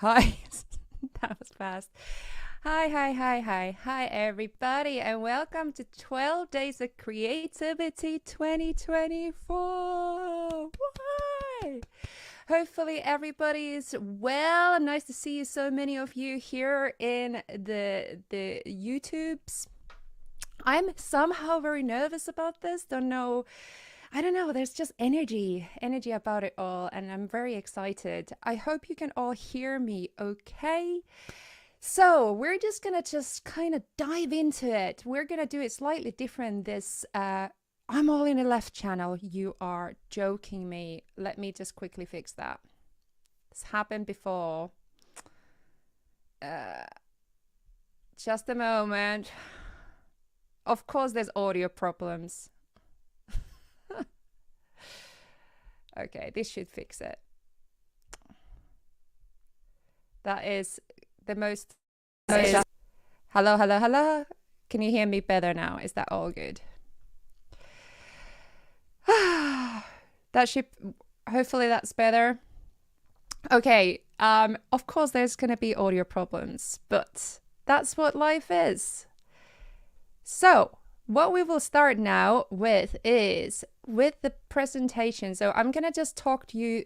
Hi. That was fast. Hi, everybody, and welcome to 12 Days of Creativity 2024. Why? Hopefully, everybody is well. Nice to see so many of you here in the YouTubes. I'm somehow very nervous about this. I don't know, there's just energy about it all, and I'm very excited. I hope you can all hear me okay. So we're just gonna kind of dive into it. We're gonna do it slightly different this I'm all in the left channel. You are joking me. Let me just quickly fix that. It's happened before. Just a moment. Of course there's audio problems. Okay, this should fix it. That is the most... Hello. Can you hear me better now? Is that all good? That should... Hopefully that's better. Okay, of course there's going to be audio problems, but that's what life is. So, what we will start now with is with the presentation. So I'm going to just talk to you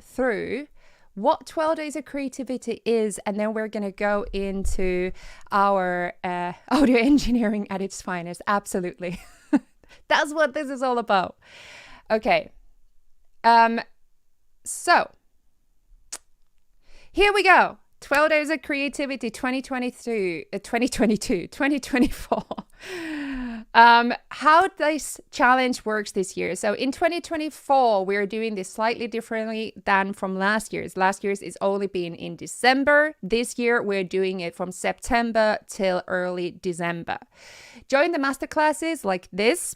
through what 12 Days of Creativity is, and then we're going to go into our audio engineering at its finest. Absolutely. That's what this is all about. Okay. So here we go. 12 Days of Creativity 2024. How this challenge works this year. So in 2024, we're doing this slightly differently than from last year's. Last year's is only been in December. This year, we're doing it from September till early December. Join the masterclasses like this.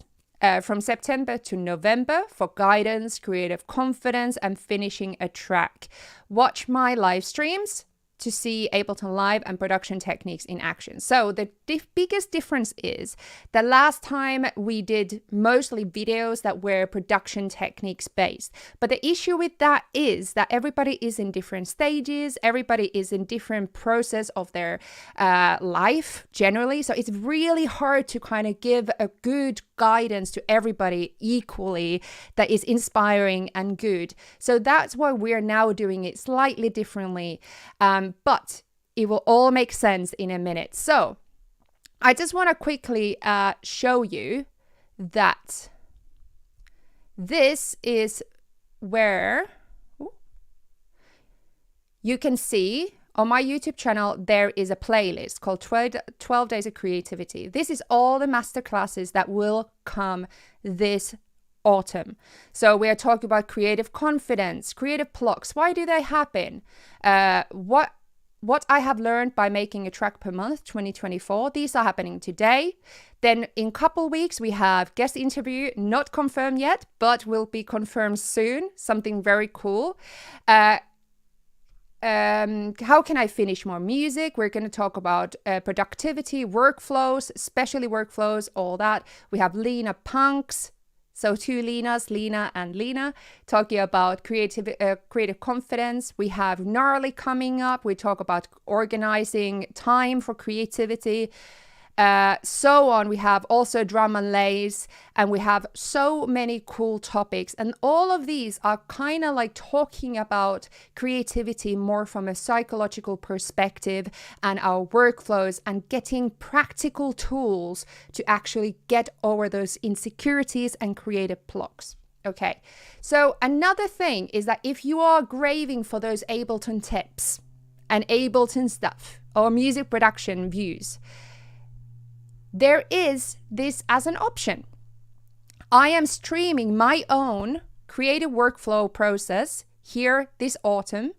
From September to November for guidance, creative confidence, and finishing a track. Watch my live streams to see Ableton Live and production techniques in action. So the biggest difference is the last time we did mostly videos that were production techniques based. But the issue with that is that everybody is in different stages, everybody is in different process of their life generally. So it's really hard to kind of give a good guidance to everybody equally that is inspiring and good. So that's why we're now doing it slightly differently. But it will all make sense in a minute. So I just want to quickly show you that this is where you can see on my YouTube channel, there is a playlist called 12 Days of Creativity. This is all the masterclasses that will come this autumn. So we are talking about creative confidence, creative blocks. Why do they happen? What I have learned by making a track per month, 2024, these are happening today. Then in a couple weeks, we have guest interview, not confirmed yet, but will be confirmed soon. Something very cool. How can I finish more music? We're going to talk about productivity, workflows, especially workflows, all that. We have Lena Punks. So two Lenas, Lena and Lena, talking about creative confidence. We have Gnarly coming up. We talk about organizing time for creativity. So on. We have also drum and lace, and we have so many cool topics. And all of these are kind of like talking about creativity more from a psychological perspective and our workflows and getting practical tools to actually get over those insecurities and creative blocks. Okay, so another thing is that if you are craving for those Ableton tips and Ableton stuff or music production views, there is this as an option. I am streaming my own creative workflow process here this autumn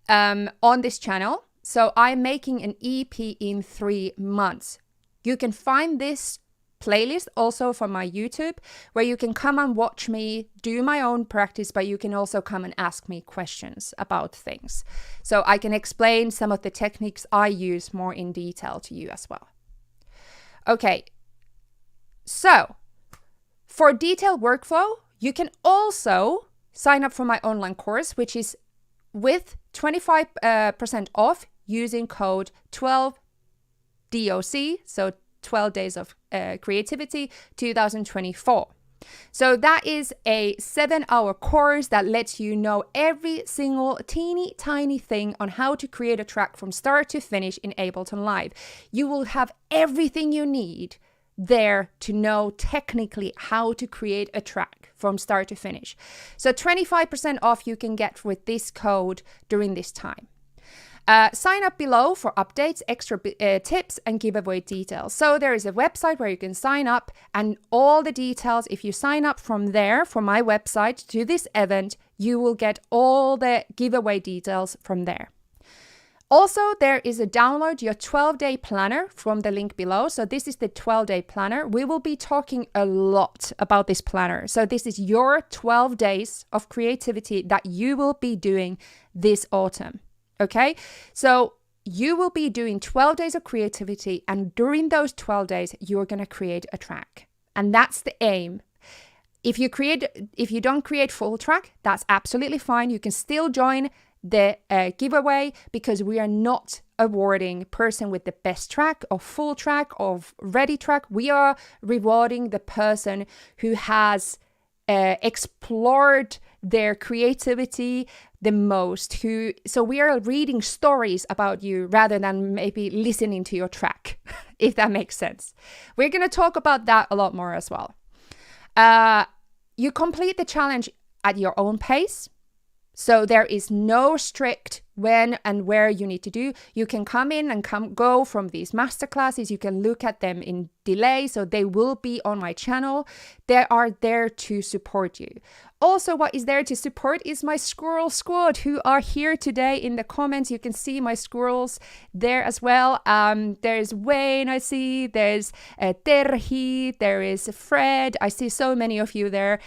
on this channel. So I'm making an EP in 3 months. You can find this playlist also from my YouTube, where you can come and watch me do my own practice, but you can also come and ask me questions about things. So I can explain some of the techniques I use more in detail to you as well. Okay, so for detailed workflow, you can also sign up for my online course, which is with 25% off using code 12DOC, so 12 Days of Creativity 2024. So that is a 7-hour course that lets you know every single teeny tiny thing on how to create a track from start to finish in Ableton Live. You will have everything you need there to know technically how to create a track from start to finish. So 25% off you can get with this code during this time. Sign up below for updates, extra tips, and giveaway details. So there is a website where you can sign up, and all the details, if you sign up from there, from my website to this event, you will get all the giveaway details from there. Also, there is a download your 12-day planner from the link below. So this is the 12-day planner. We will be talking a lot about this planner. So this is your 12 days of creativity that you will be doing this autumn. Okay, so you will be doing 12 days of creativity, and during those 12 days, you're going to create a track. And that's the aim. If you don't create full track, that's absolutely fine. You can still join the giveaway, because we are not awarding person with the best track or full track or ready track. We are rewarding the person who has explored their creativity the most, so we are reading stories about you rather than maybe listening to your track, if that makes sense. We're going to talk about that a lot more as well. You complete the challenge at your own pace. So there is no strict when and where you need to do. You can come in and go from these masterclasses. You can look at them in delay. So they will be on my channel. They are there to support you. Also, what is there to support is my squirrel squad who are here today in the comments. You can see my squirrels there as well. There's Wayne, I see. There's Terhi. There is Fred. I see so many of you there.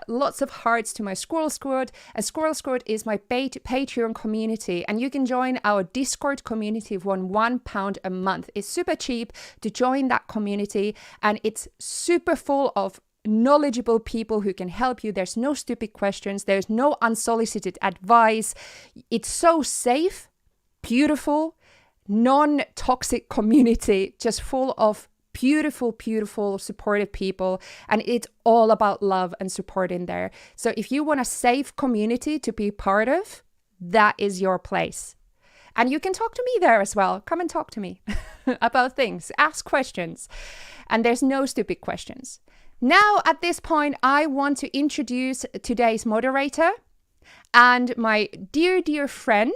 Lots of hearts to my squirrel squad. A squirrel squad is my Patreon community, and you can join our Discord community for £1 a month. It's super cheap to join that community, and it's super full of knowledgeable people who can help you. There's no stupid questions. There's no unsolicited advice. It's so safe, beautiful, non-toxic community, just full of beautiful, beautiful, supportive people. And it's all about love and support in there. So if you want a safe community to be part of, that is your place. And you can talk to me there as well. Come and talk to me about things. Ask questions. And there's no stupid questions. Now, at this point, I want to introduce today's moderator and my dear, dear friend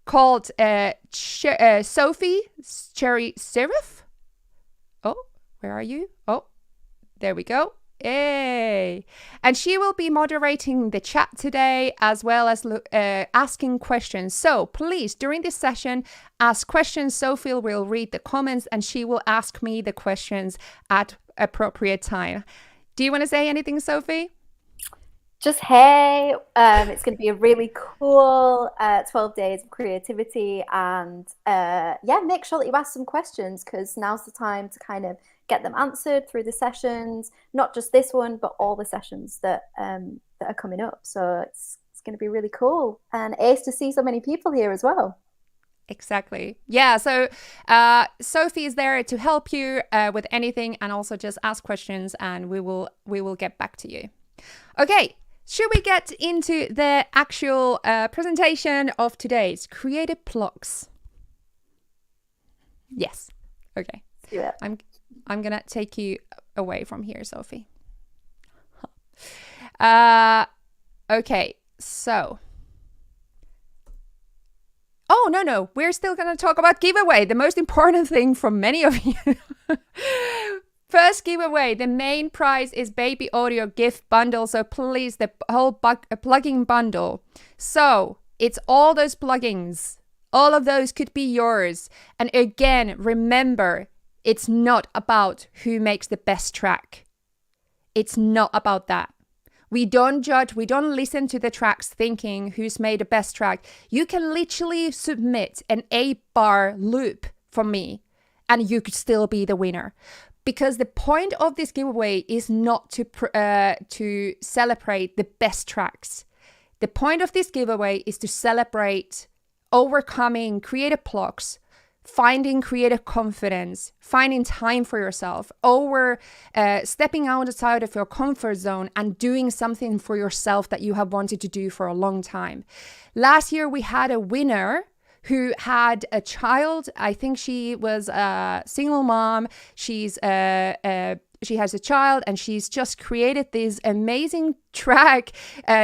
called Sophie Cherry Serif. Oh, where are you? Oh, there we go. Hey. And she will be moderating the chat today, as well as asking questions. So please, during this session, ask questions. Sophie will read the comments and she will ask me the questions at appropriate time. Do you want to say anything, Sophie? Just hey, it's going to be a really cool 12 days of creativity, and yeah, make sure that you ask some questions, because now's the time to kind of get them answered through the sessions, not just this one, but all the sessions that are coming up. So it's going to be really cool, and ace to see so many people here as well. Exactly. Yeah. So Sophie is there to help you with anything, and also just ask questions, and we will get back to you. Okay. Should we get into the actual presentation of today's creative blocks? Yes. Okay. Yeah. I'm gonna take you away from here, Sophie. Okay. So. Oh, no. We're still going to talk about giveaway, the most important thing for many of you. First giveaway, the main prize is Baby Audio gift bundle. So please, the whole plugin bundle. So it's all those plugins. All of those could be yours. And again, remember, it's not about who makes the best track. It's not about that. We don't judge, we don't listen to the tracks thinking who's made the best track. You can literally submit an 8-bar loop from me and you could still be the winner. Because the point of this giveaway is not to celebrate the best tracks. The point of this giveaway is to celebrate overcoming creative blocks, finding creative confidence, finding time for yourself, stepping outside of your comfort zone and doing something for yourself that you have wanted to do for a long time. Last year, we had a winner who had a child. I think she was a single mom. She has a child, and she's just created this amazing track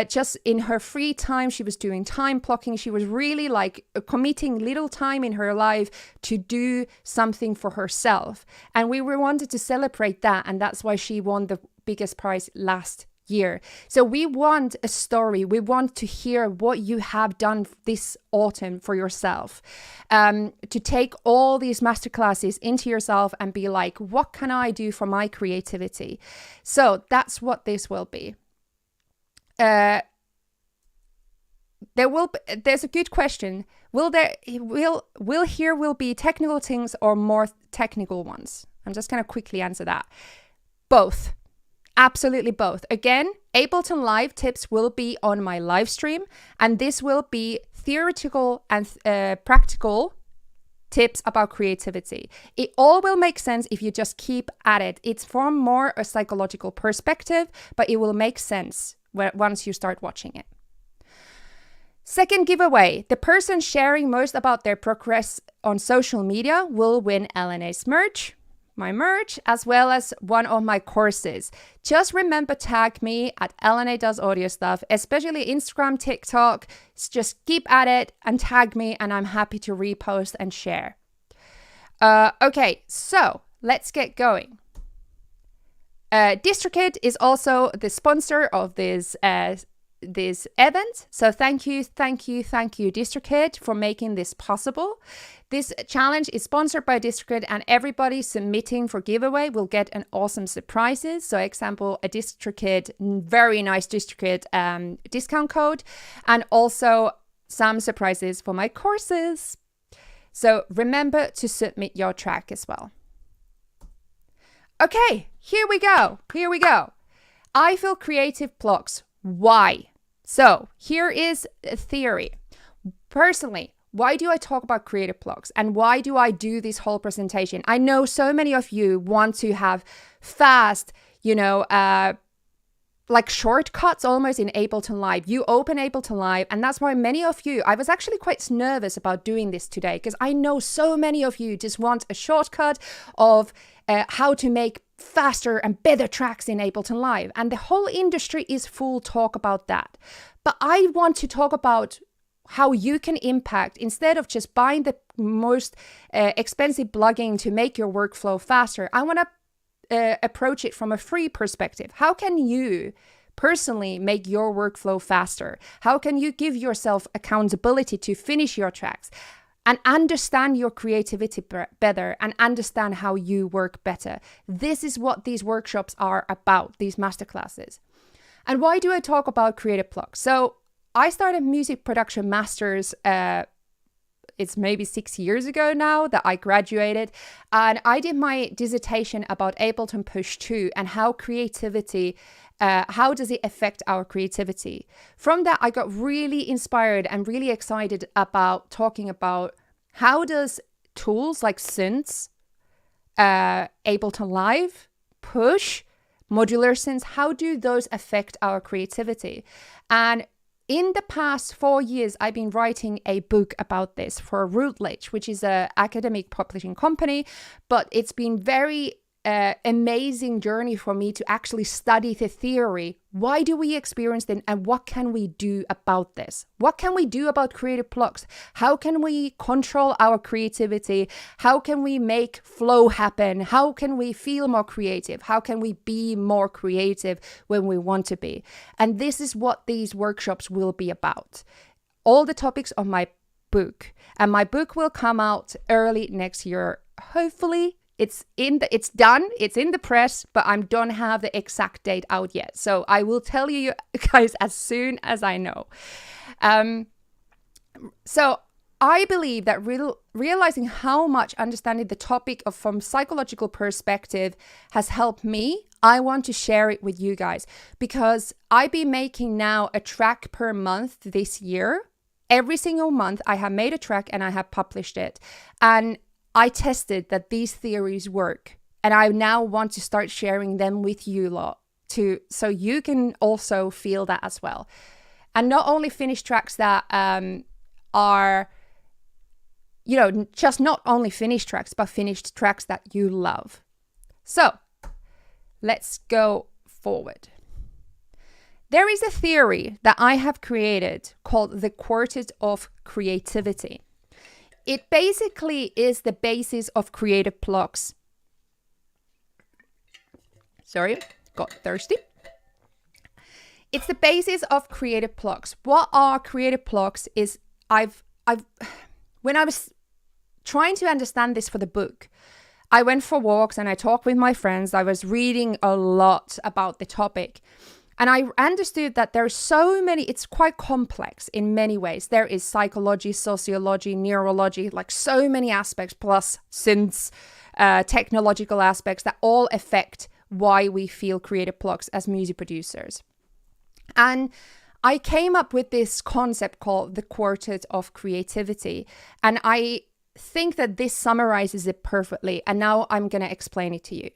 just in her free time. She was doing time blocking. She was really like committing little time in her life to do something for herself. And we wanted to celebrate that. And that's why she won the biggest prize last year. So we want a story. We want to hear what you have done this autumn for yourself, to take all these masterclasses into yourself and be like, what can I do for my creativity? So that's what this will be. There's a good question. Will here be technical things or more technical ones? I'm just going to quickly answer that. Both. Absolutely both. Again, Ableton Live tips will be on my live stream, and this will be theoretical and practical tips about creativity. It all will make sense if you just keep at it. It's from more a psychological perspective, but it will make sense once you start watching it. Second giveaway, the person sharing most about their progress on social media will win LNA's merch. My merch, as well as one of my courses. Just remember, tag me at LNA Does Audio Stuff, especially Instagram, TikTok. Just keep at it and tag me, and I'm happy to repost and share. Okay, so let's get going. DistroKid is also the sponsor of this event. So thank you, DistroKid, for making this possible. This challenge is sponsored by DistroKid, and everybody submitting for giveaway will get an awesome surprises. So example, a DistroKid, very nice DistroKid discount code, and also some surprises for my courses. So remember to submit your track as well. Okay, here we go. I feel creative blocks. Why? So here is a theory. Personally, why do I talk about creative blocks, and why do I do this whole presentation? I know so many of you want to have fast, like shortcuts almost in Ableton Live. You open Ableton Live, and that's why many of you, I was actually quite nervous about doing this today, because I know so many of you just want a shortcut of how to make faster and better tracks in Ableton Live. And the whole industry is full talk about that. But I want to talk about how you can impact, instead of just buying the most expensive plugin to make your workflow faster. I want to approach it from a free perspective. How can you personally make your workflow faster? How can you give yourself accountability to finish your tracks and understand your creativity better and understand how you work better? This is what these workshops are about, these masterclasses. And why do I talk about creative blocks? So I started music production masters, it's maybe 6 years ago now that I graduated, and I did my dissertation about Ableton Push 2 and how creativity, how does it affect our creativity. From that, I got really inspired and really excited about talking about how does tools like synths, Ableton Live, Push, modular synths, how do those affect our creativity? And in the past 4 years, I've been writing a book about this for Routledge, which is an academic publishing company, but it's been very amazing journey for me to actually study the theory. Why do we experience them, and what can we do about this? What can we do about creative blocks? How can we control our creativity? How can we make flow happen? How can we feel more creative? How can we be more creative when we want to be? And this is what these workshops will be about. All the topics of my book. And my book will come out early next year, hopefully. It's done, it's in the press, but I don't have the exact date out yet. So I will tell you guys as soon as I know. So I believe that realizing how much understanding the topic of from psychological perspective has helped me, I want to share it with you guys, because I be making now a track per month this year. Every single month I have made a track and I have published it. And I tested that these theories work. And I now want to start sharing them with you lot so you can also feel that as well. And not only finished tracks that are, just not only finished tracks, but finished tracks that you love. So let's go forward. There is a theory that I have created called the quartet of creativity. It basically is the basis of creative blocks. Sorry, got thirsty. It's the basis of creative blocks. What are creative blocks is when I was trying to understand this for the book, I went for walks and I talked with my friends. I was reading a lot about the topic. And I understood that there's so many, it's quite complex in many ways. There is psychology, sociology, neurology, like so many aspects, plus synths, technological aspects that all affect why we feel creative blocks as music producers. And I came up with this concept called the quartet of creativity. And I think that this summarizes it perfectly. And now I'm going to explain it to you.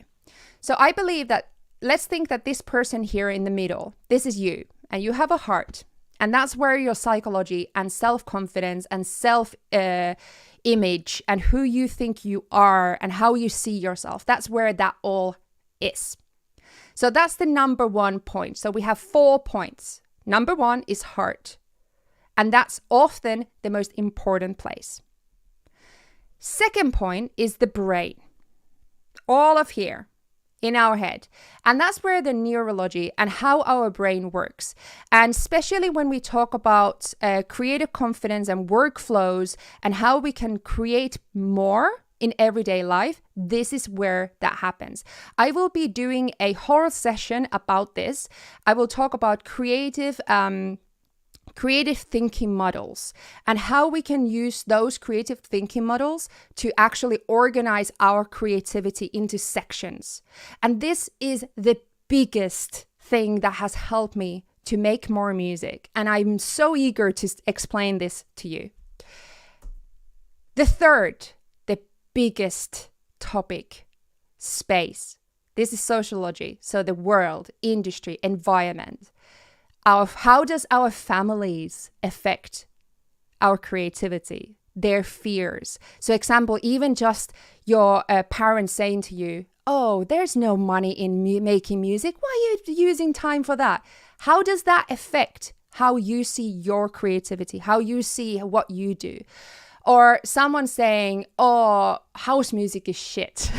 So I believe that, let's think that this person here in the middle, this is you, and you have a heart. And that's where your psychology and self-confidence and self-image and who you think you are and how you see yourself, that's where that all is. So that's the number 1 point. So we have 4 points. Number 1 is heart. And that's often the most important place. Second point is the brain. All of here in our head. And that's where the neurology and how our brain works. And especially when we talk about creative confidence and workflows and how we can create more in everyday life, this is where that happens. I will be doing a whole session about this. I will talk about creative thinking models and how we can use those creative thinking models to actually organize our creativity into sections. And this is the biggest thing that has helped me to make more music. And I'm so eager to explain this to you. The third, the biggest topic, space. This is sociology. So the world, industry, environment. How does our families affect our creativity, their fears? So example, even just your parents saying to you, oh, there's no money in making music. Why are you using time for that? How does that affect how you see your creativity, how you see what you do? Or someone saying, oh, house music is shit.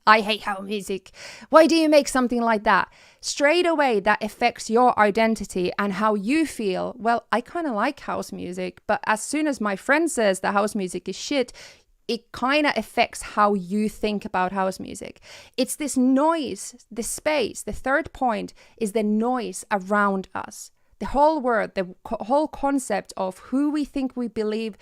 I hate house music. Why do you make something like that? Straight away, that affects your identity and how you feel. Well, I kind of like house music, but as soon as my friend says that house music is shit, it kind of affects how you think about house music. It's this noise, the space. The third point is the noise around us. The whole world, the whole concept of who we think we believe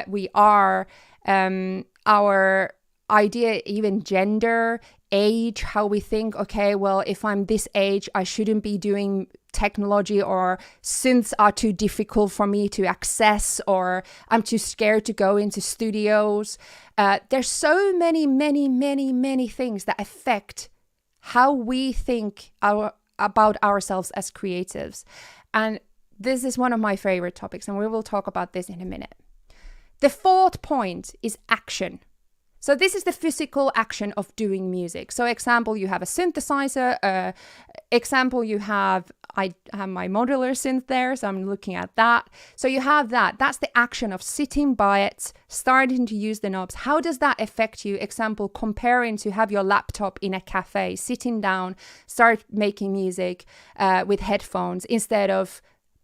we are, our idea, even gender, age, how we think, okay, well, if I'm this age, I shouldn't be doing technology, or synths are too difficult for me to access, or I'm too scared to go into studios. There's so many things that affect how we think about ourselves as creatives. And this is one of my favorite topics, and we will talk about this in a minute. The fourth point is action. So this is the physical action of doing music. So example, you have a synthesizer. Example, I have my modular synth there, so I'm looking at that. So you have that. That's the action of sitting by it, starting to use the knobs. How does that affect you? Example, comparing to have your laptop in a cafe, sitting down, start making music with headphones instead of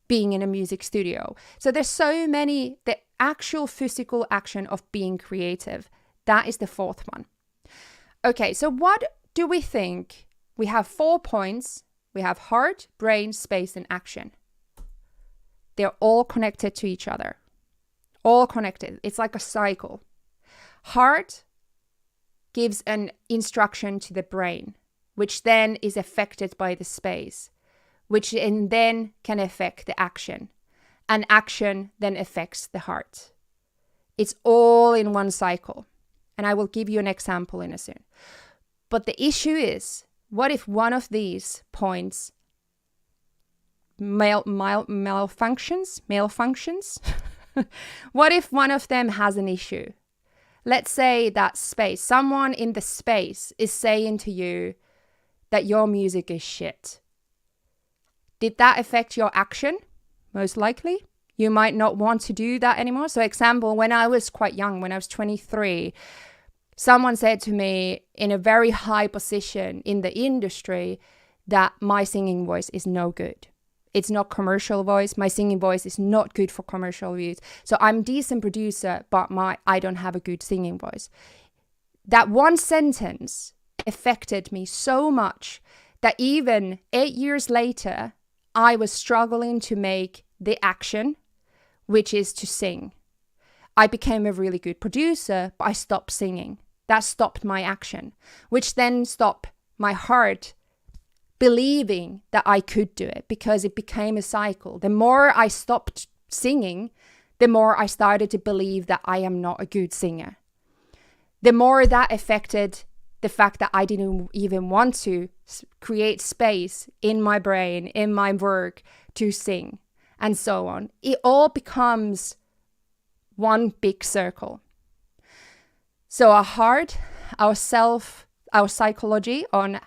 being in a music studio. So there's so many, the actual physical action of being creative. That is the fourth one. Okay, so what do we think? We have 4 points. We have heart, brain, space, and action. They're all connected to each other. all connected. It's like a cycle. Heart gives an instruction to the brain, which then is affected by the space, which then can affect the action. And action then affects the heart. It's all in one cycle. And I will give you an example in a soon. But the issue is, what if one of these points malfunctions? What if one of them has an issue? Let's say that space, someone in the space is saying to you that your music is shit. Did that affect your action? Most likely. You might not want to do that anymore. So example, when I was quite young, when I was 23, someone said to me in a very high position in the industry that my singing voice is no good. It's not commercial voice. My singing voice is not good for commercial use. So I'm a decent producer, but I don't have a good singing voice. That one sentence affected me so much that even 8 years later, I was struggling to make the action, which is to sing. I became a really good producer, but I stopped singing. That stopped my action, which then stopped my heart believing that I could do it, because it became a cycle. The more I stopped singing, the more I started to believe that I am not a good singer. The more that affected the fact that I didn't even want to create space in my brain, in my work to sing, and so on. It all becomes one big circle. So our heart, our psychology on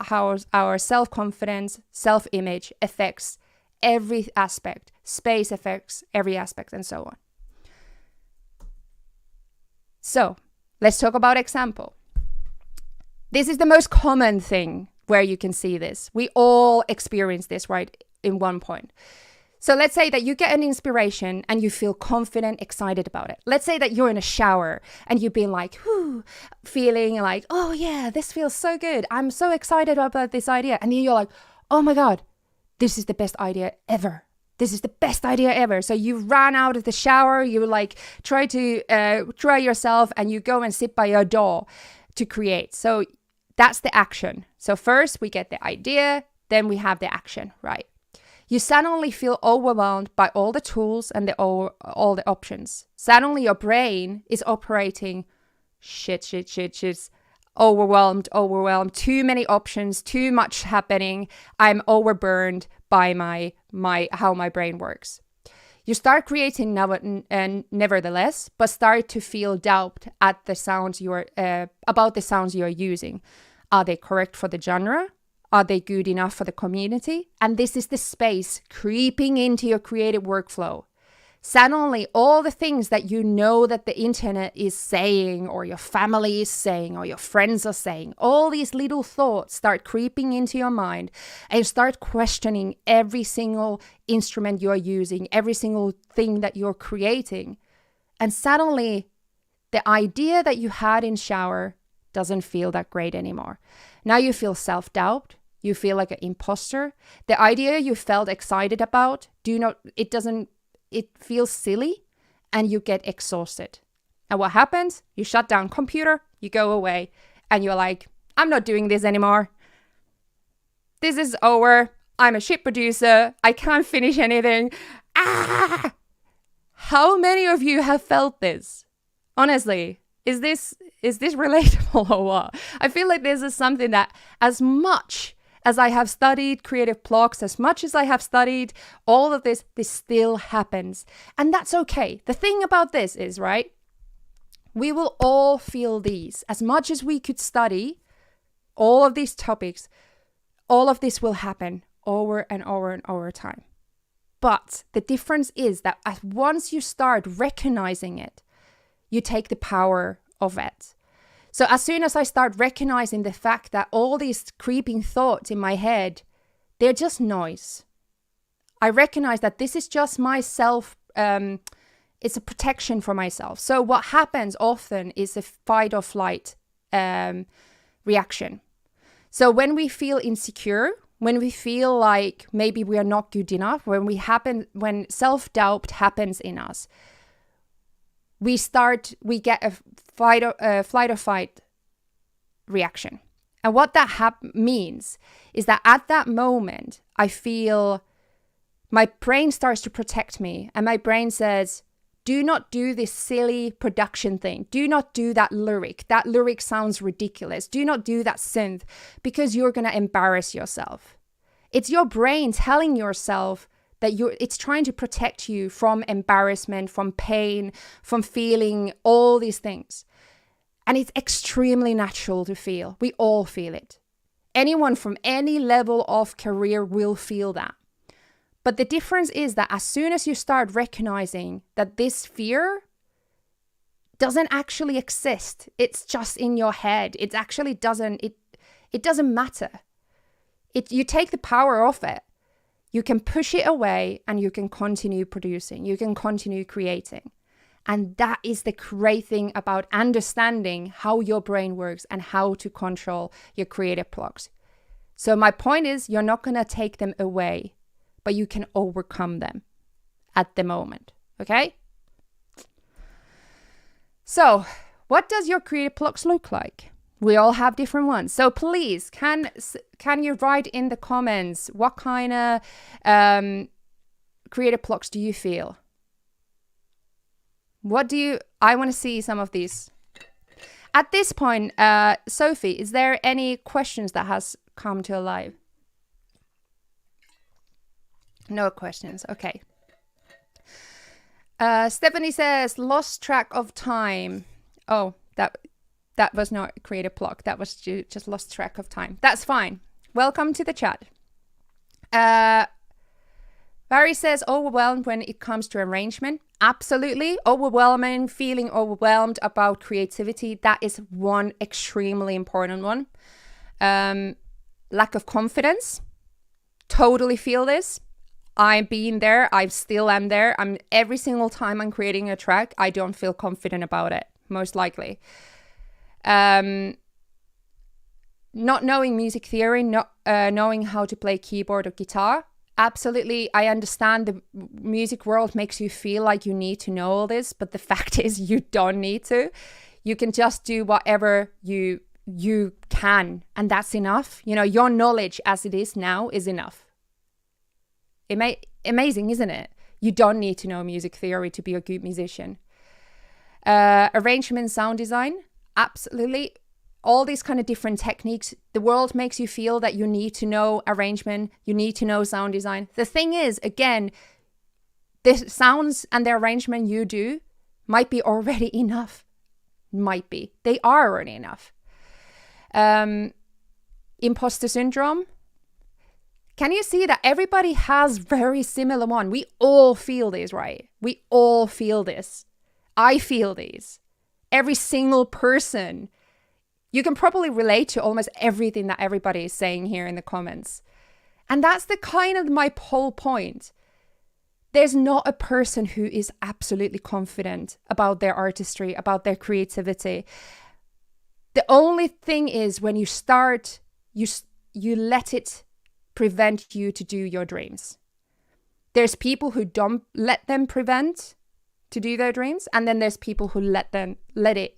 how our self-confidence, self-image affects every aspect. Space affects every aspect, and so on. So let's talk about example. This is the most common thing where you can see this. We all experience this, right, in one point. So let's say that you get an inspiration and you feel confident, excited about it. Let's say that you're in a shower and you've been like, feeling like, oh yeah, this feels so good. I'm so excited about this idea. And then you're like, oh my God, this is the best idea ever. This is the best idea ever. So you run out of the shower, you like try to dry yourself, and you go and sit by your door to create. So that's the action. So first we get the idea, then we have the action, right? You suddenly feel overwhelmed by all the tools and all the options. Suddenly your brain is operating shit, overwhelmed, too many options, too much happening. I'm overburned by how my brain works. You start creating nevertheless, but start to feel doubt at the sounds about the sounds you are using. Are they correct for the genre? Are they good enough for the community? And this is the space creeping into your creative workflow. Suddenly, all the things that you know that the internet is saying, or your family is saying, or your friends are saying, all these little thoughts start creeping into your mind, and you start questioning every single instrument you're using, every single thing that you're creating. And suddenly, the idea that you had in shower doesn't feel that great anymore. Now you feel self-doubt. You feel like an imposter. The idea you felt excited about, it feels silly, and you get exhausted. And what happens? You shut down computer, you go away, and you're like, I'm not doing this anymore. This is over. I'm a shit producer. I can't finish anything. Ah! How many of you have felt this? Honestly, is this relatable or what? I feel like this is something that, as much as I have studied creative blocks, as much as I have studied all of this still happens. And that's okay. The thing about this is, right, we will all feel these. As much as we could study all of these topics, all of this will happen over and over and over time. But the difference is that once you start recognizing it, you take the power of it. So as soon as I start recognizing the fact that all these creeping thoughts in my head, they're just noise. I recognize that this is just myself. It's a protection for myself. So what happens often is a fight or flight reaction. So when we feel insecure, when we feel like maybe we are not good enough, when self-doubt happens in us, we get a flight or fight reaction. And what that means is that at that moment, I feel my brain starts to protect me. And my brain says, do not do this silly production thing. Do not do that lyric. That lyric sounds ridiculous. Do not do that synth because you're going to embarrass yourself. It's your brain telling yourself that it's trying to protect you from embarrassment, from pain, from feeling all these things. And it's extremely natural to feel. We all feel it. Anyone from any level of career will feel that. But the difference is that as soon as you start recognizing that this fear doesn't actually exist, it's just in your head. It actually doesn't matter. You take the power off it. You can push it away and you can continue producing. You can continue creating. And that is the great thing about understanding how your brain works and how to control your creative blocks. So my point is, you're not going to take them away, but you can overcome them at the moment. Okay? So what does your creative blocks look like? We all have different ones. So please, can you write in the comments what kind of creative blocks do you feel? I want to see some of these. At this point, Sophie, is there any questions that has come to life? No questions. Okay. Stephanie says, lost track of time. Oh, that was not a creative block. That was just lost track of time. That's fine. Welcome to the chat. Barry says, overwhelmed when it comes to arrangement. Absolutely. Overwhelming, feeling overwhelmed about creativity. That is one extremely important one. Lack of confidence. Totally feel this. I've been there. I still am there. Every single time I'm creating a track, I don't feel confident about it, most likely. Not knowing music theory, not knowing how to play keyboard or guitar. Absolutely, I understand the music world makes you feel like you need to know all this, but the fact is you don't need to. You can just do whatever you can, and that's enough. You know, your knowledge as it is now is enough. Amazing, isn't it? You don't need to know music theory to be a good musician. Arrangement, sound design, absolutely. All these kind of different techniques, the world makes you feel that you need to know arrangement, you need to know sound design. The thing is, again, the sounds and the arrangement you do might be already enough. Might be. They are already enough. Imposter syndrome. Can you see that everybody has very similar one? We all feel this, right? We all feel this. I feel these. Every single person. You can probably relate to almost everything that everybody is saying here in the comments. And that's the kind of my whole point. There's not a person who is absolutely confident about their artistry, about their creativity. The only thing is when you start, you let it prevent you to do your dreams. There's people who don't let them prevent to do their dreams. And then there's people who let it,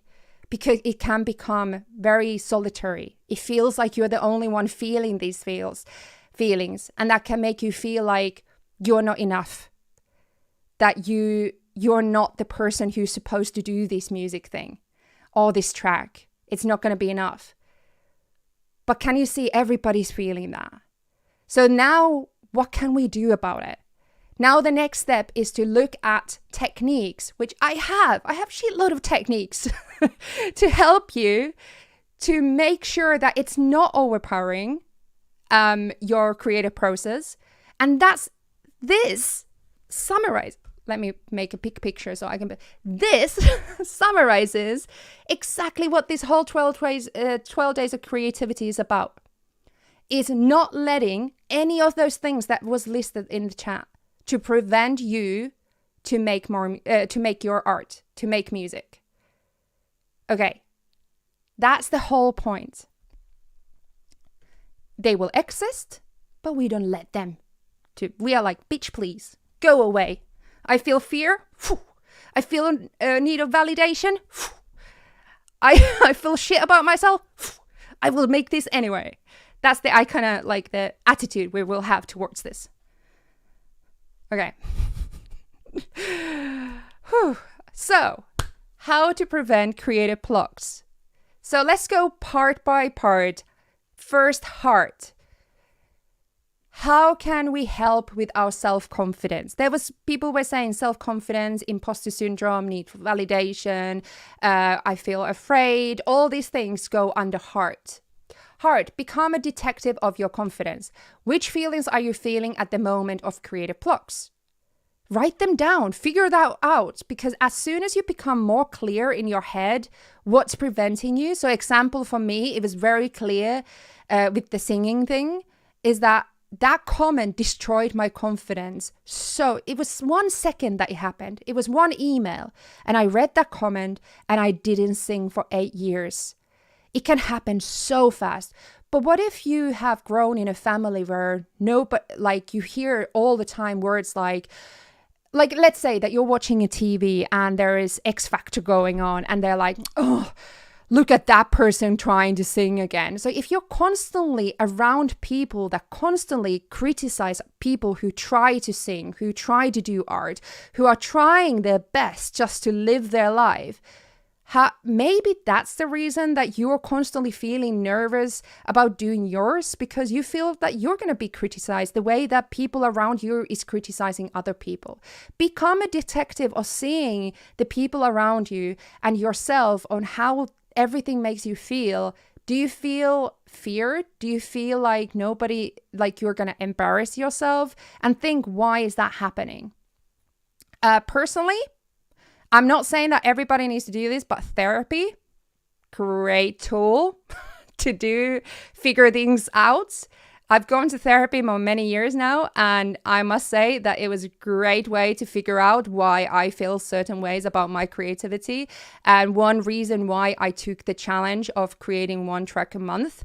because it can become very solitary. It feels like you're the only one feeling these feelings. And that can make you feel like you're not enough. That you're not the person who's supposed to do this music thing or this track. It's not going to be enough. But can you see everybody's feeling that? So now what can we do about it? Now the next step is to look at techniques, which I have a shitload of techniques to help you to make sure that it's not overpowering your creative process. And that's this summarize. Let me make a big picture so I can. This summarizes exactly what this whole 12 days of creativity is about. Is not letting any of those things that was listed in the chat to prevent you to make your art, to make music. Okay, that's the whole point. They will exist, but we don't let them. We are like, bitch, please, go away. I feel fear. I feel a need of validation. I feel shit about myself. I will make this anyway. That's the I kind of like the attitude we will have towards this. Okay. So, how to prevent creative blocks? So let's go part by part. First, heart. How can we help with our self-confidence? People were saying self-confidence, imposter syndrome, need for validation, I feel afraid. All these things go under heart. Heart, become a detective of your confidence. Which feelings are you feeling at the moment of creative blocks? Write them down, figure that out, because as soon as you become more clear in your head what's preventing you. So example for me, it was very clear with the singing thing, is that comment destroyed my confidence. So it was 1 second that it happened. It was one email and I read that comment and I didn't sing for 8 years. It can happen so fast. But what if you have grown in a family where like you hear all the time words like let's say that you're watching a TV and there is X Factor going on and they're like, oh, look at that person trying to sing again. So if you're constantly around people that constantly criticize people who try to sing, who try to do art, who are trying their best just to live their life, maybe that's the reason that you're constantly feeling nervous about doing yours, because you feel that you're going to be criticized the way that people around you is criticizing other people. Become a detective of seeing the people around you and yourself on how everything makes you feel. Do you feel feared? Do you feel like you're going to embarrass yourself? And think, why is that happening? Personally, I'm not saying that everybody needs to do this, but therapy, great tool to figure things out. I've gone to therapy for many years now, and I must say that it was a great way to figure out why I feel certain ways about my creativity. And one reason why I took the challenge of creating 1 track a month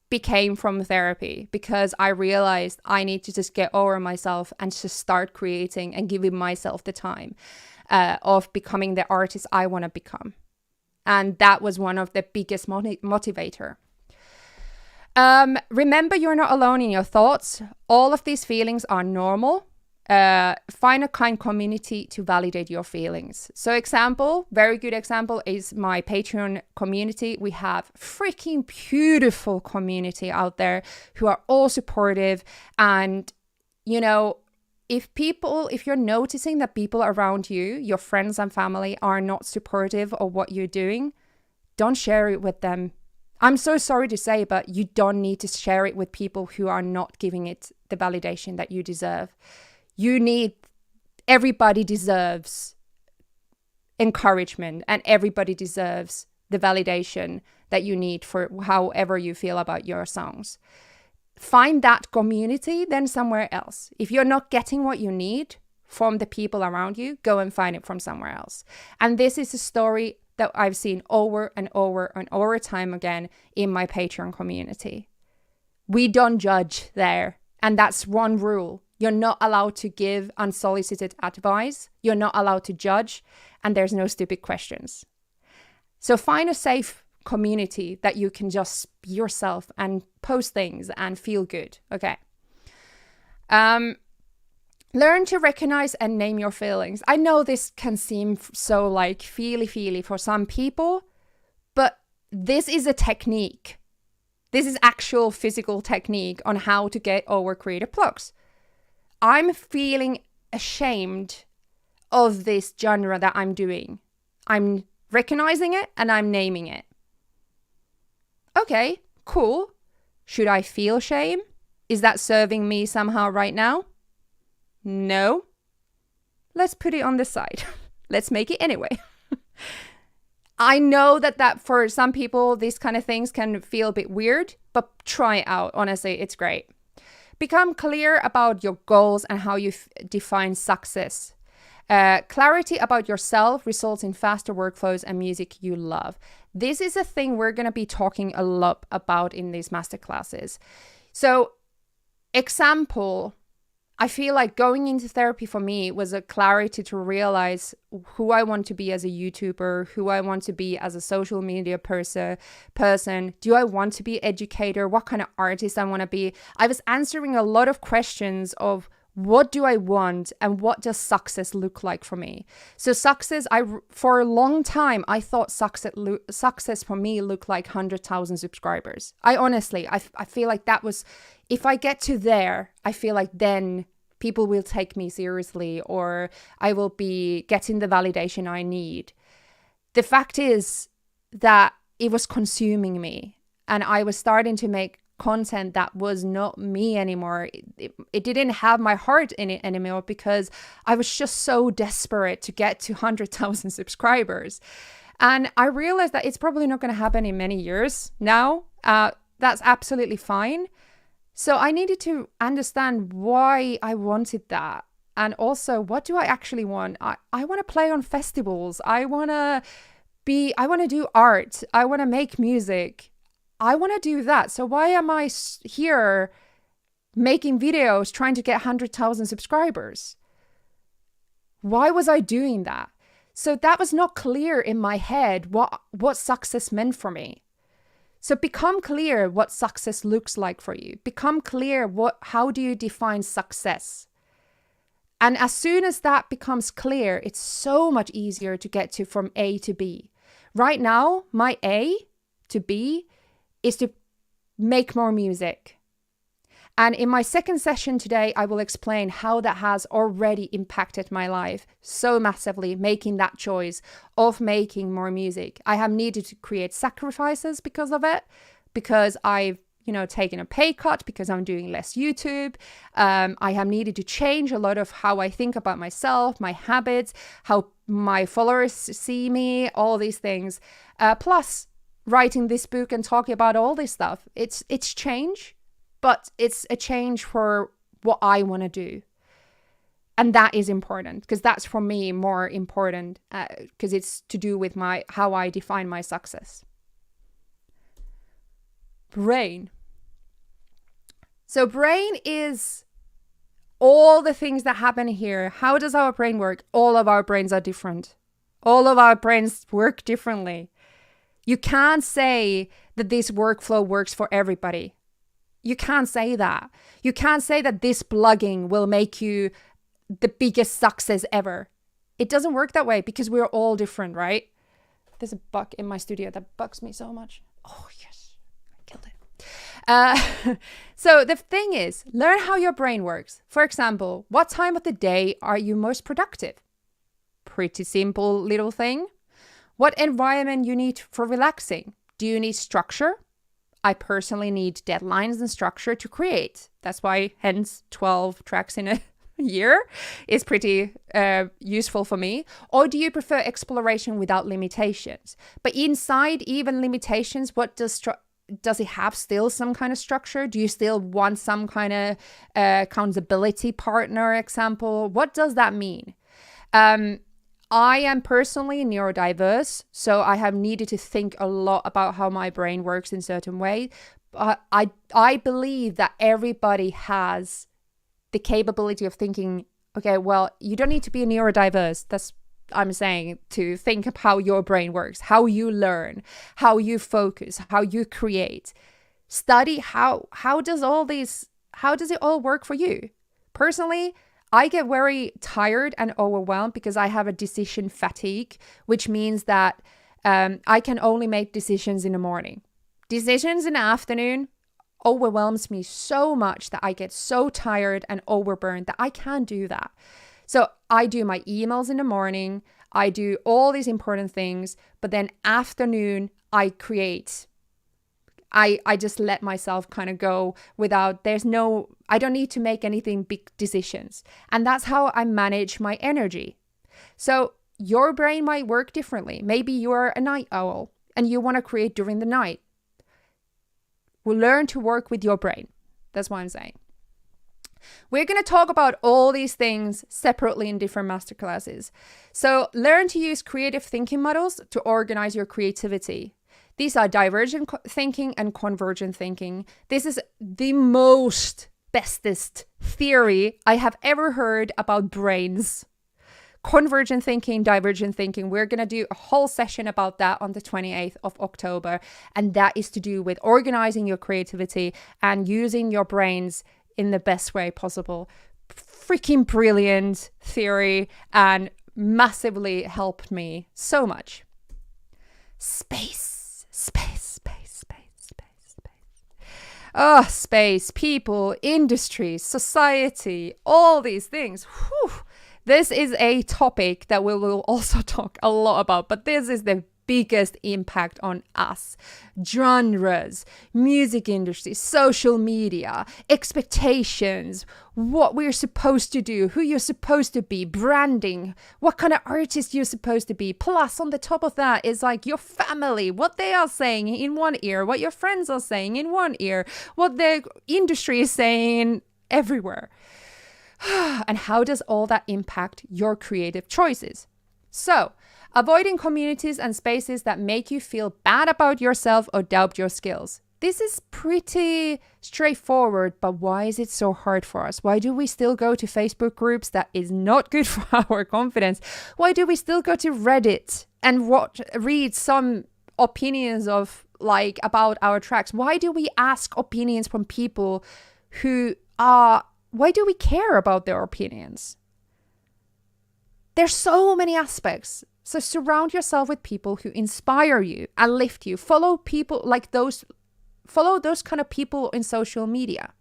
became from therapy, because I realized I need to just get over myself and just start creating and giving myself the time of becoming the artist I want to become. And that was one of the biggest motivator. Remember, you're not alone in your thoughts. All of these feelings are normal. Find a kind community to validate your feelings. So very good example is my Patreon community. We have freaking beautiful community out there who are all supportive. And, if you're noticing that people around you, your friends and family, are not supportive of what you're doing, don't share it with them. I'm so sorry to say, but you don't need to share it with people who are not giving it the validation that you deserve. Everybody deserves encouragement, and everybody deserves the validation that you need for however you feel about your songs. Find that community then somewhere else. If you're not getting what you need from the people around you, go and find it from somewhere else. And this is a story that I've seen over and over and over time again in my Patreon community. We don't judge there. And that's one rule. You're not allowed to give unsolicited advice. You're not allowed to judge. And there's no stupid questions. So find a safe community that you can just be yourself and post things and feel good. Okay. Learn to recognize and name your feelings. I know this can seem so like feely for some people, but this is a technique. This is actual physical technique on how to get over creative blocks. I'm feeling ashamed of this genre that I'm doing. I'm recognizing it and I'm naming it. Okay, cool. Should I feel shame? Is that serving me somehow right now? No. Let's put it on the side. Let's make it anyway. I know that for some people, these kind of things can feel a bit weird, but try it out. Honestly, it's great. Become clear about your goals and how you define success. Clarity about yourself results in faster workflows and music you love. This is a thing we're going to be talking a lot about in these masterclasses. So, example, I feel like going into therapy for me was a clarity to realize who I want to be as a YouTuber, who I want to be as a social media person. Do I want to be an educator? What kind of artist I want to be? I was answering a lot of questions of what do I want and what does success look like for me? So success, for a long time, I thought success for me looked like 100,000 subscribers. I feel like that was, if I get to there, I feel like then people will take me seriously, or I will be getting the validation I need. The fact is that it was consuming me, and I was starting to make content that was not me anymore. It didn't have my heart in it anymore, because I was just so desperate to get to 100,000 subscribers. And I realized that it's probably not going to happen in many years now. That's absolutely fine. So I needed to understand why I wanted that. And also, what do I actually want? I want to play on festivals. I want to do art. I want to make music. I want to do that. So why am I here making videos trying to get 100,000 subscribers? Why was I doing that? So that was not clear in my head what success meant for me. So become clear what success looks like for you. Become clear how do you define success? And as soon as that becomes clear, it's so much easier to get to from A to B. Right now, my A to B is to make more music. And in my second session today, I will explain how that has already impacted my life so massively, making that choice of making more music. I have needed to create sacrifices because of it, because I've taken a pay cut, because I'm doing less YouTube. I have needed to change a lot of how I think about myself, my habits, how my followers see me, all these things. Plus, writing this book and talking about all this stuff, it's change. But it's a change for what I want to do. And that is important, because that's for me more important, because it's to do with how I define my success. Brain. So brain is all the things that happen here. How does our brain work? All of our brains are different. All of our brains work differently. You can't say that this workflow works for everybody. You can't say that. You can't say that this plugging will make you the biggest success ever. It doesn't work that way, because we're all different, right? There's a bug in my studio that bugs me so much. Oh, yes. I killed it. So the thing is, learn how your brain works. For example, what time of the day are you most productive? Pretty simple little thing. What environment you need for relaxing? Do you need structure? I personally need deadlines and structure to create. That's why, hence, 12 tracks in a year is pretty useful for me. Or do you prefer exploration without limitations? But inside even limitations, what does it have still some kind of structure? Do you still want some kind of accountability partner example? What does that mean? I am personally neurodiverse, so I have needed to think a lot about how my brain works in certain way. I believe that everybody has the capability of thinking, okay, well, you don't need to be a neurodiverse. That's I'm saying, to think of how your brain works, how you learn, how you focus, how you create. Study how does it all work for you? Personally, I get very tired and overwhelmed because I have a decision fatigue, which means that I can only make decisions in the morning. Decisions in the afternoon overwhelms me so much that I get so tired and overburdened that I can't do that. So I do my emails in the morning, I do all these important things, but then afternoon I create. I just let myself kind of go without, I don't need to make anything big decisions. And that's how I manage my energy. So your brain might work differently. Maybe you are a night owl and you want to create during the night. Well, learn to work with your brain. That's what I'm saying. We're going to talk about all these things separately in different masterclasses. So learn to use creative thinking models to organize your creativity. These are divergent thinking and convergent thinking. This is the most bestest theory I have ever heard about brains. Convergent thinking, divergent thinking. We're going to do a whole session about that on the 28th of October. And that is to do with organizing your creativity and using your brains in the best way possible. Freaking brilliant theory and massively helped me so much. Space. Oh, space, people, industry, society, all these things. Whew. This is a topic that we will also talk a lot about, but this is the biggest impact on us. Genres, music industry, social media, expectations, what we're supposed to do, who you're supposed to be, branding, what kind of artist you're supposed to be. Plus, on the top of that is like your family, what they are saying in one ear, what your friends are saying in one ear, what the industry is saying everywhere. And how does all that impact your creative choices? So, avoiding communities and spaces that make you feel bad about yourself or doubt your skills. This is pretty straightforward, but why is it so hard for us? Why do we still go to Facebook groups that is not good for our confidence? Why do we still go to Reddit and read some opinions of like about our tracks? Why do we ask opinions from people why do we care about their opinions? There's so many aspects. So surround yourself with people who inspire you and lift you. Follow people like those. Follow those kind of people in social media.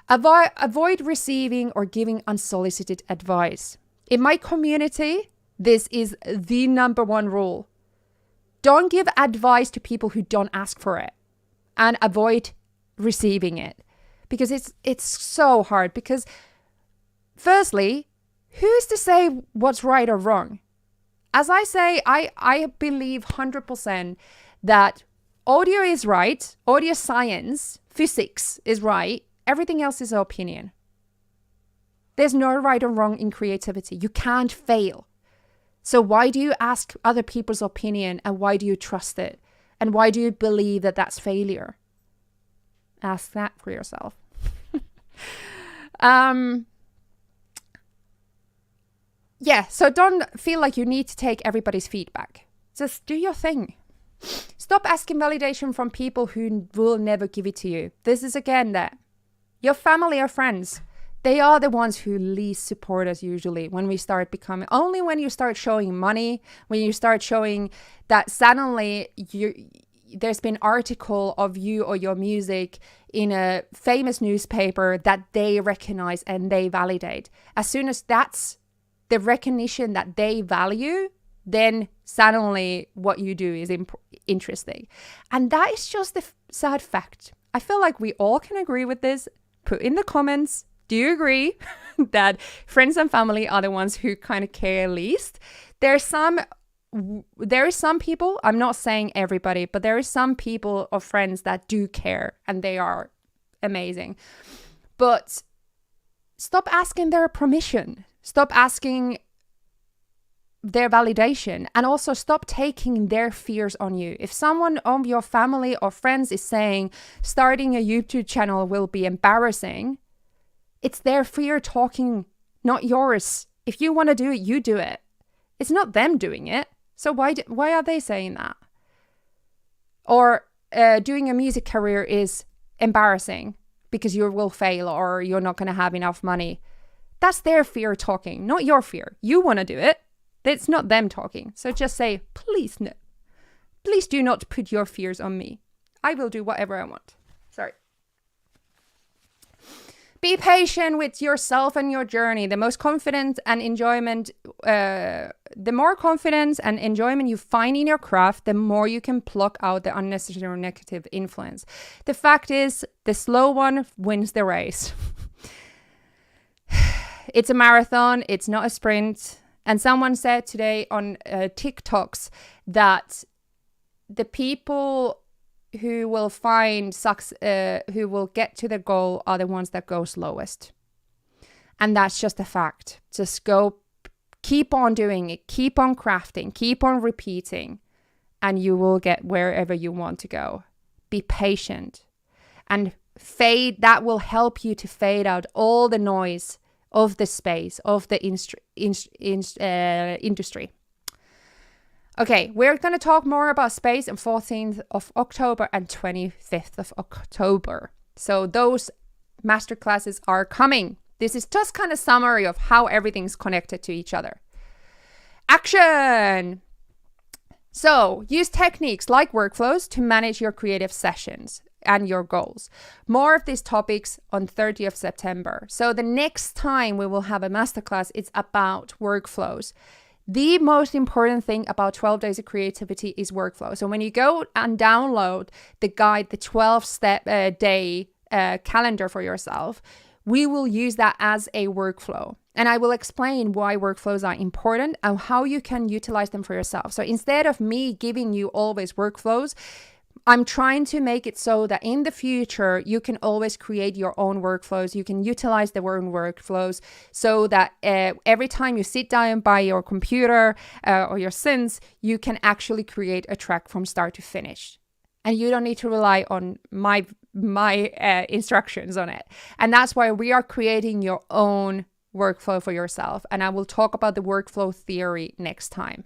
Avoid receiving or giving unsolicited advice. In my community, this is the number one rule. Don't give advice to people who don't ask for it, and avoid receiving it. Because it's so hard. Because firstly, who's to say what's right or wrong? As I say, I believe 100% that audio is right, audio science, physics is right, everything else is opinion. There's no right or wrong in creativity. You can't fail. So why do you ask other people's opinion, and why do you trust it? And why do you believe that that's failure? Ask that for yourself. So don't feel like you need to take everybody's feedback. Just do your thing. Stop asking validation from people who will never give it to you. This is again that your family or friends, they are the ones who least support us usually when we start becoming, only when you start showing money, when you start showing that suddenly there's been article of you or your music in a famous newspaper that they recognize and they validate. As soon as that's the recognition that they value, then suddenly what you do is interesting. And that is just a sad fact. I feel like we all can agree with this. Put in the comments, do you agree that friends and family are the ones who kind of care least? There is some people, I'm not saying everybody, but there is some people or friends that do care, and they are amazing. But stop asking their permission. Stop asking their validation, and also stop taking their fears on you. If someone of your family or friends is saying starting a YouTube channel will be embarrassing, it's their fear talking, not yours. If you want to do it, you do it. It's not them doing it. So why are they saying that? Or doing a music career is embarrassing because you will fail or you're not going to have enough money. That's their fear talking, not your fear. You want to do it. It's not them talking. So just say, please no. Please do not put your fears on me. I will do whatever I want. Sorry. Be patient with yourself and your journey. The more confidence and enjoyment you find in your craft, the more you can pluck out the unnecessary or negative influence. The fact is, the slow one wins the race. It's a marathon. It's not a sprint. And someone said today on TikToks that the people who will who will get to the goal are the ones that go slowest. And that's just a fact. Just keep on doing it, keep on crafting, keep on repeating, and you will get wherever you want to go. Be patient. And that will help you to fade out all the noise of the space, of the industry. Okay, we're going to talk more about space on 14th of October and 25th of October. So those masterclasses are coming. This is just kind of summary of how everything's connected to each other. Action! So use techniques like workflows to manage your creative sessions and your goals. More of these topics on 30th of September. So the next time we will have a masterclass, it's about workflows. The most important thing about 12 Days of Creativity is workflow. So when you go and download the guide, the 12-step day calendar for yourself, we will use that as a workflow. And I will explain why workflows are important and how you can utilize them for yourself. So instead of me giving you always workflows, I'm trying to make it so that in the future, you can always create your own workflows. You can utilize the own workflows so that every time you sit down by your computer or your synths, you can actually create a track from start to finish. And you don't need to rely on my instructions on it. And that's why we are creating your own workflow for yourself. And I will talk about the workflow theory next time.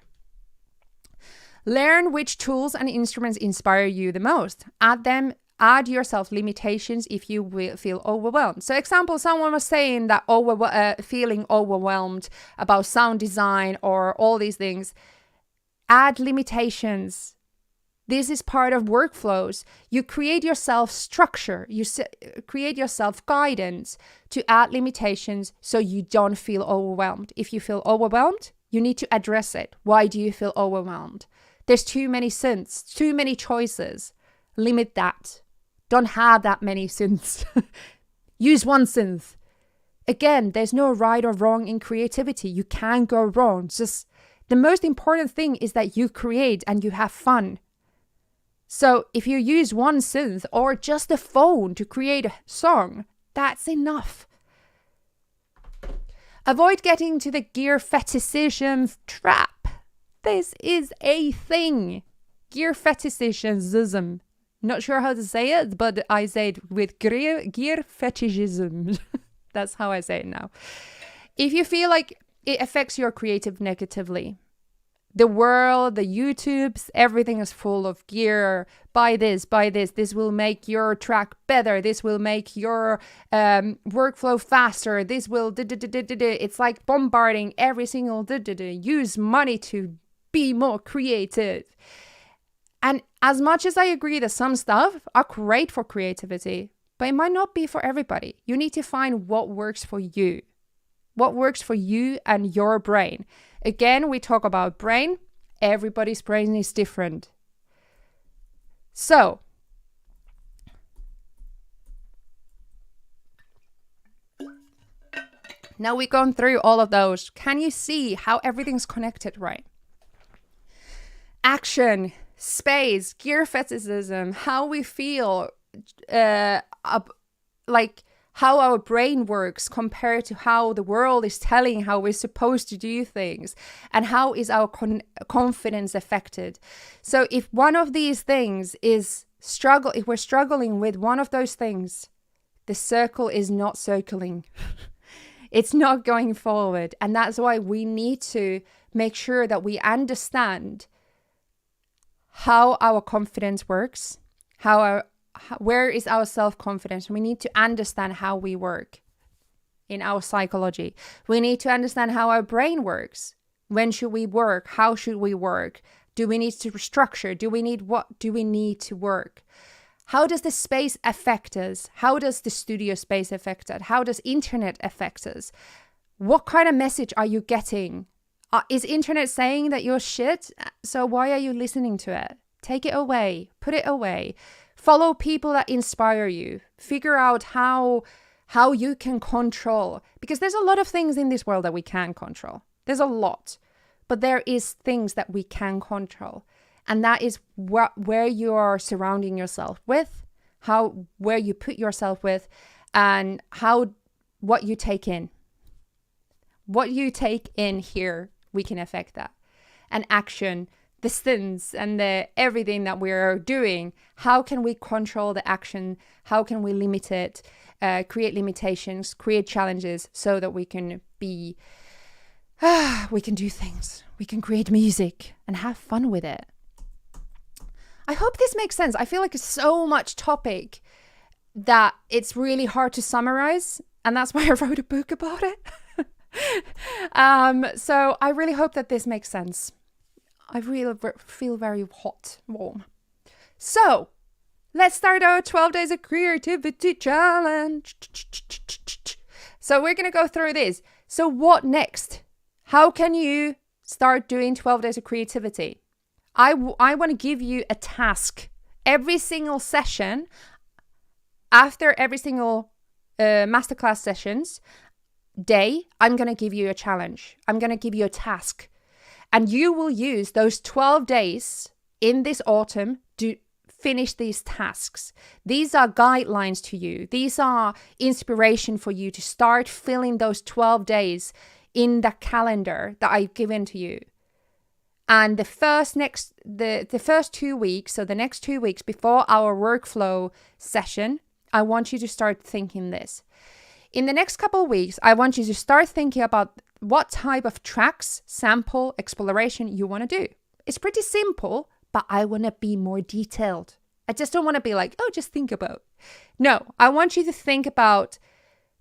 Learn which tools and instruments inspire you the most. Add yourself limitations if you will feel overwhelmed. So example, someone was saying that feeling overwhelmed about sound design or all these things. Add limitations. This is part of workflows. You create yourself structure. You create yourself guidance to add limitations so you don't feel overwhelmed. If you feel overwhelmed, you need to address it. Why do you feel overwhelmed? There's too many synths, too many choices. Limit that. Don't have that many synths. Use one synth. Again, there's no right or wrong in creativity. You can't go wrong. Just the most important thing is that you create and you have fun. So if you use one synth or just a phone to create a song, that's enough. Avoid getting to the gear fetishism trap. This is a thing. Gear fetishism. Not sure how to say it, but I say it with gear fetishism. That's how I say it now. If you feel like it affects your creative negatively, the world, the YouTubes, everything is full of gear. Buy this. This will make your track better. This will make your workflow faster. This will... It's like bombarding every single... Use money to be more creative. And as much as I agree that some stuff are great for creativity, but it might not be for everybody. You need to find what works for you. What works for you and your brain. Again, we talk about brain. Everybody's brain is different. So, now we've gone through all of those. Can you see how everything's connected, right? Action, space, gear fetishism, how we feel, like how our brain works compared to how the world is telling how we're supposed to do things, and how is our confidence affected. So if one of these things is if we're struggling with one of those things, the circle is not circling. It's not going forward. And that's why we need to make sure that we understand how our confidence works, where is our self-confidence. We need to understand how we work in our psychology. We need to understand how our brain works. When should we work? How should we work? Do we need to structure? What do we need to work? How does the space affect us? How does the studio space affect us? How does internet affect us? What kind of message are you getting? Is internet saying that you're shit? So why are you listening to it? Take it away. Put it away. Follow people that inspire you. Figure out how you can control. Because there's a lot of things in this world that we can control. There's a lot. But there is things that we can control. And that is where you are surrounding yourself with, where you put yourself with, and what you take in. What you take in here, we can affect that. And action. the sins and the everything that we're doing, how can we control the action? How can we limit it, create limitations, create challenges so that we can be, we can do things. We can create music and have fun with it. I hope this makes sense. I feel like it's so much topic that it's really hard to summarize. And that's why I wrote a book about it. So I really hope that this makes sense. I really feel very warm. So let's start our 12 days of creativity challenge. So we're going to go through this. So what next? How can you start doing 12 days of creativity? I want to give you a task. Every single session, after every single masterclass sessions day, I'm going to give you a challenge. I'm going to give you a task. And you will use those 12 days in this autumn to finish these tasks. These are guidelines to you. These are inspiration for you to start filling those 12 days in the calendar that I've given to you. And the first 2 weeks, so the next 2 weeks before our workflow session, I want you to start thinking this. In the next couple of weeks, I want you to start thinking about what type of tracks, sample, exploration you want to do. It's pretty simple, but I want to be more detailed. I just don't want to be like, oh, just think about. No, I want you to think about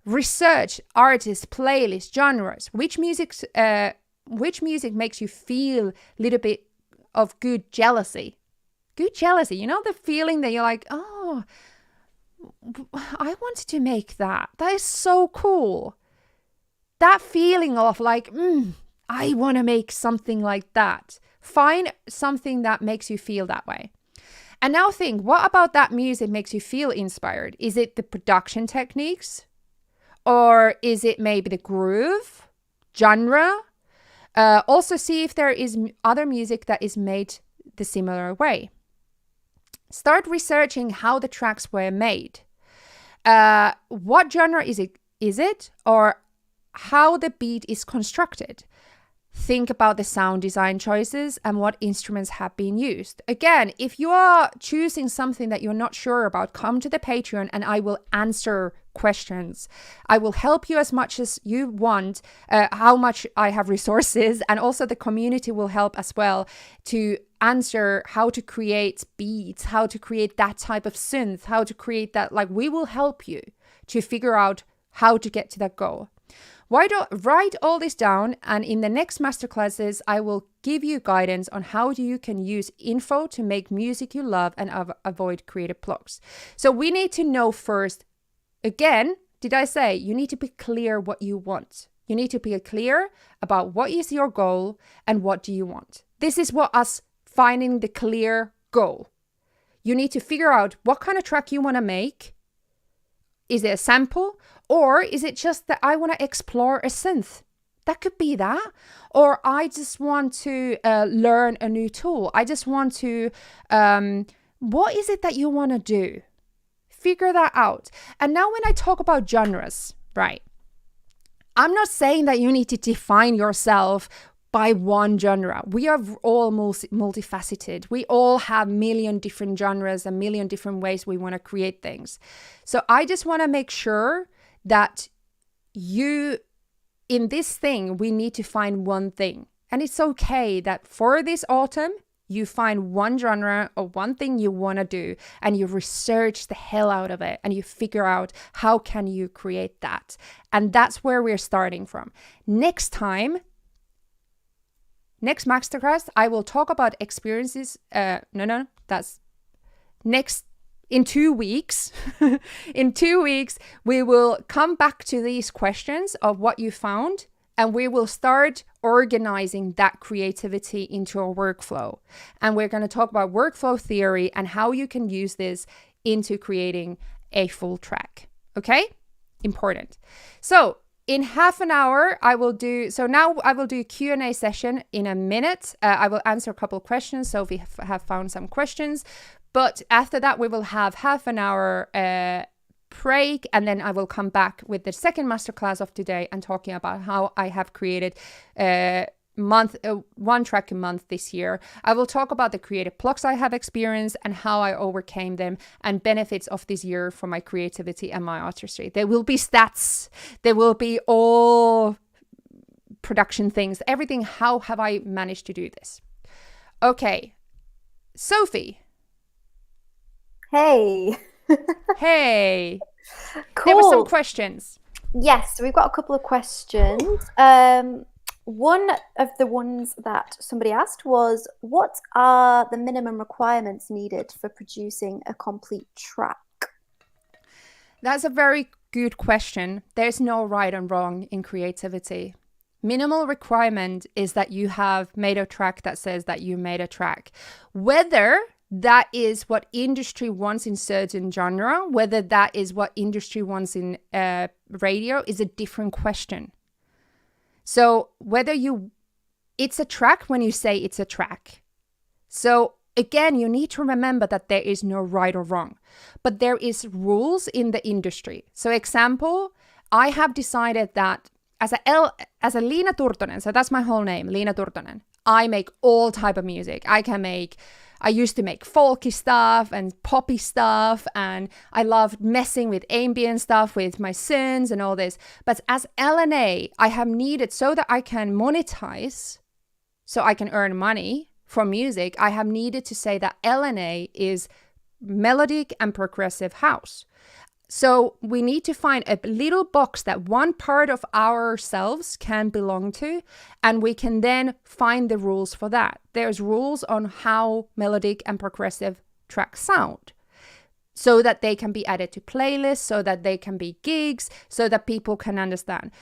research, artists, playlists, genres, which music makes you feel a little bit of good jealousy. Good jealousy, you know, the feeling that you're like, oh, I wanted to make that. That is so cool. That feeling of like, I want to make something like that. Find something that makes you feel that way. And now think, what about that music makes you feel inspired? Is it the production techniques? Or is it maybe the groove, genre? Also see if there is other music that is made the similar way. Start researching how the tracks were made. What genre is it? Or how the beat is constructed. Think about the sound design choices and what instruments have been used. Again, if you are choosing something that you're not sure about, come to the Patreon and I will answer questions. I will help you as much as you want, how much I have resources, and also the community will help as well to answer how to create beats, how to create that type of synth, how to create that. Like, we will help you to figure out how to get to that goal. Write all this down, and in the next masterclasses, I will give you guidance on how you can use info to make music you love and avoid creative blocks. So we need to know first, again, did I say you need to be clear what you want? You need to be clear about what is your goal and what do you want. This is what us finding the clear goal. You need to figure out what kind of track you want to make. Is it a sample? Or is it just that I want to explore a synth? That could be that. Or I just want to learn a new tool. I just want to, what is it that you want to do? Figure that out. And now when I talk about genres, right? I'm not saying that you need to define yourself by one genre. We are all multifaceted. We all have a million different genres, a million different ways we want to create things. So I just want to make sure that you, in this thing, we need to find one thing. And it's okay that for this autumn, you find one genre or one thing you want to do and you research the hell out of it and you figure out how can you create that. And that's where we're starting from. Next masterclass, I will talk about experiences. That's next. In 2 weeks, in 2 weeks, we will come back to these questions of what you found, and we will start organizing that creativity into a workflow. And we're going to talk about workflow theory and how you can use this into creating a full track. Okay? Important. So in half an hour, I will do a Q&A session in a minute. I will answer a couple of questions. So we have found some questions. But after that, we will have half an hour break, and then I will come back with the second masterclass of today and talking about how I have created one track a month this year. I will talk about the creative blocks I have experienced and how I overcame them and benefits of this year for my creativity and my artistry. There will be stats. There will be all production things, everything. How have I managed to do this? Okay, Sophie. Hey. Hey. Cool. There were some questions. Yes, we've got a couple of questions. One of the ones that somebody asked was, what are the minimum requirements needed for producing a complete track? That's a very good question. There's no right and wrong in creativity. Minimal requirement is that you have made a track that says that you made a track. Whether that is what industry wants in certain genre, whether that is what industry wants in radio is a different question. So whether it's a track when you say it's a track. So again, you need to remember that there is no right or wrong, but there is rules in the industry. So example, I have decided that as a Leena Turtonen, so that's my whole name, Leena Turtonen, I make all type of music. I used to make folky stuff and poppy stuff, and I loved messing with ambient stuff with my sons and all this. But as LNA, I have needed, so that I can monetize, so I can earn money from music, I have needed to say that LNA is melodic and progressive house. So we need to find a little box that one part of ourselves can belong to, and we can then find the rules for that. There's rules on how melodic and progressive tracks sound, so that they can be added to playlists, so that they can be gigs, so that people can understand.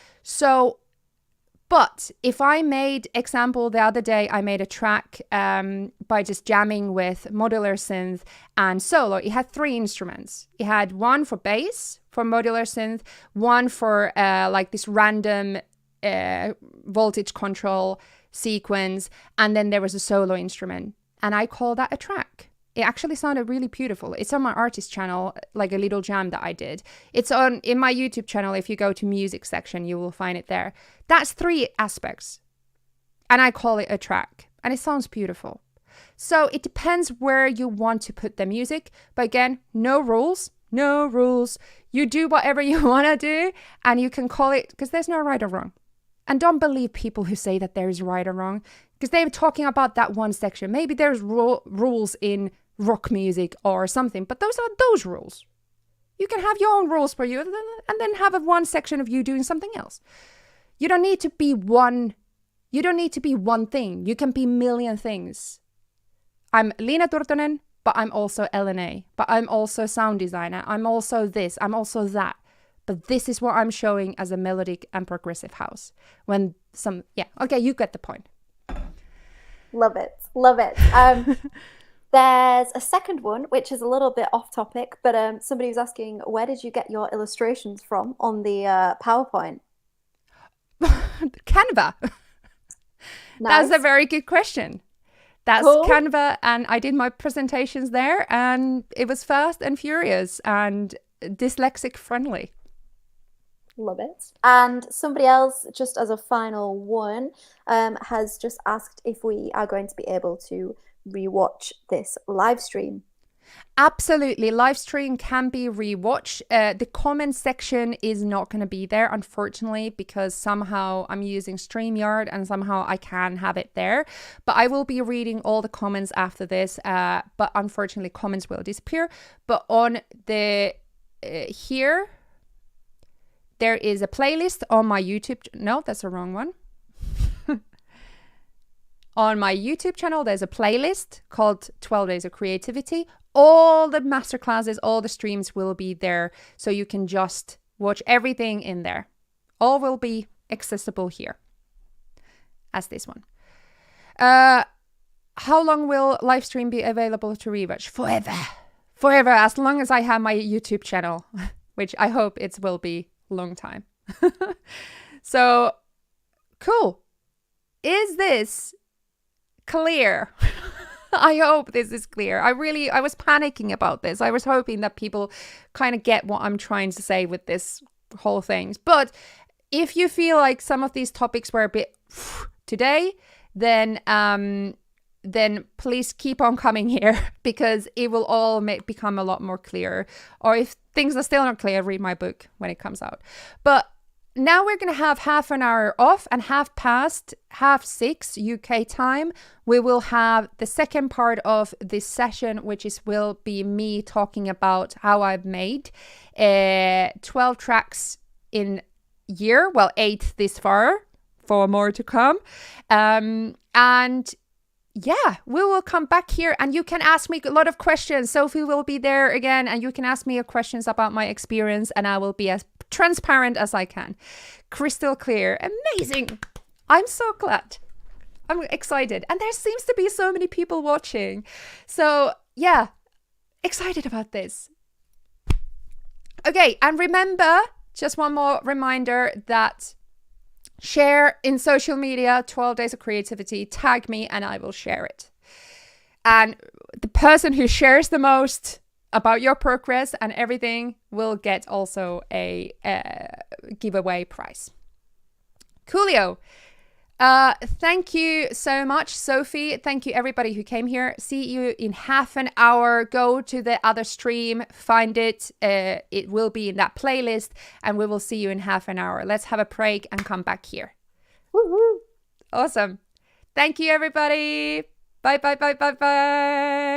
But if I made, example, the other day, I made a track by just jamming with modular synth and solo. It had 3 instruments. It had one for bass, for modular synth, one for like this random voltage control sequence, and then there was a solo instrument. And I call that a track. It actually sounded really beautiful. It's on my artist channel, like a little jam that I did. It's in my YouTube channel. If you go to music section, you will find it there. That's 3 aspects. And I call it a track. And it sounds beautiful. So it depends where you want to put the music. But again, no rules. No rules. You do whatever you want to do. And you can call it, because there's no right or wrong. And don't believe people who say that there is right or wrong. Because they're talking about that one section. Maybe there's rules in rock music or something, but those are those rules. You can have your own rules for you and then have one section of you doing something else. You don't need to be one thing. You can be a million things. I'm Leena Turtonen, but I'm also LNA, but I'm also sound designer. I'm also this, I'm also that. But this is what I'm showing as a melodic and progressive house. Okay, you get the point. Love it. There's a second one, which is a little bit off topic, but somebody was asking, where did you get your illustrations from on the PowerPoint? Canva. Nice. That's a very good question. That's cool. Canva, and I did my presentations there, and it was fast and furious and dyslexic friendly. Love it. And somebody else, just as a final one, has just asked if we are going to be able to rewatch this live stream. Absolutely. Live stream can be rewatched. The comment section is not going to be there, unfortunately, because somehow I'm using StreamYard and somehow I can have it there. But I will be reading all the comments after this. But unfortunately, comments will disappear. But on the here, there is a playlist on my YouTube. No, that's the wrong one. On my YouTube channel, there's a playlist called 12 Days of Creativity. All the masterclasses, all the streams will be there. So you can just watch everything in there. All will be accessible here as this one. How long will live stream be available to rewatch? Forever, as long as I have my YouTube channel, which I hope it will be long time. So, cool. Is this clear? I hope this is clear. I was panicking about this. I was hoping that people kind of get what I'm trying to say with this whole thing. But if you feel like some of these topics were a bit today, then please keep on coming here because it will all become a lot more clear. Or if things are still not clear, read my book when it comes out. But now we're going to have half an hour off, and 6:30 UK time, we will have the second part of this session, which will be me talking about how I've made 12 tracks in year. Well, 8 this far, 4 more to come. And yeah, we will come back here and you can ask me a lot of questions. Sophie will be there again and you can ask me questions about my experience and I will be as transparent as I can. Crystal clear. Amazing. I'm so glad. I'm excited. And there seems to be so many people watching. So yeah, excited about this. Okay, and remember, just one more reminder that share in social media 12 days of creativity, tag me and I will share it. And the person who shares the most about your progress and everything will get also a giveaway prize. Coolio. Thank you so much, Sophie. Thank you everybody who came here. See you in half an hour. Go to the other stream, find it. It will be in that playlist and we will see you in half an hour. Let's have a break and come back here. Woo-hoo. Awesome. Thank you everybody. Bye, bye, bye, bye, bye.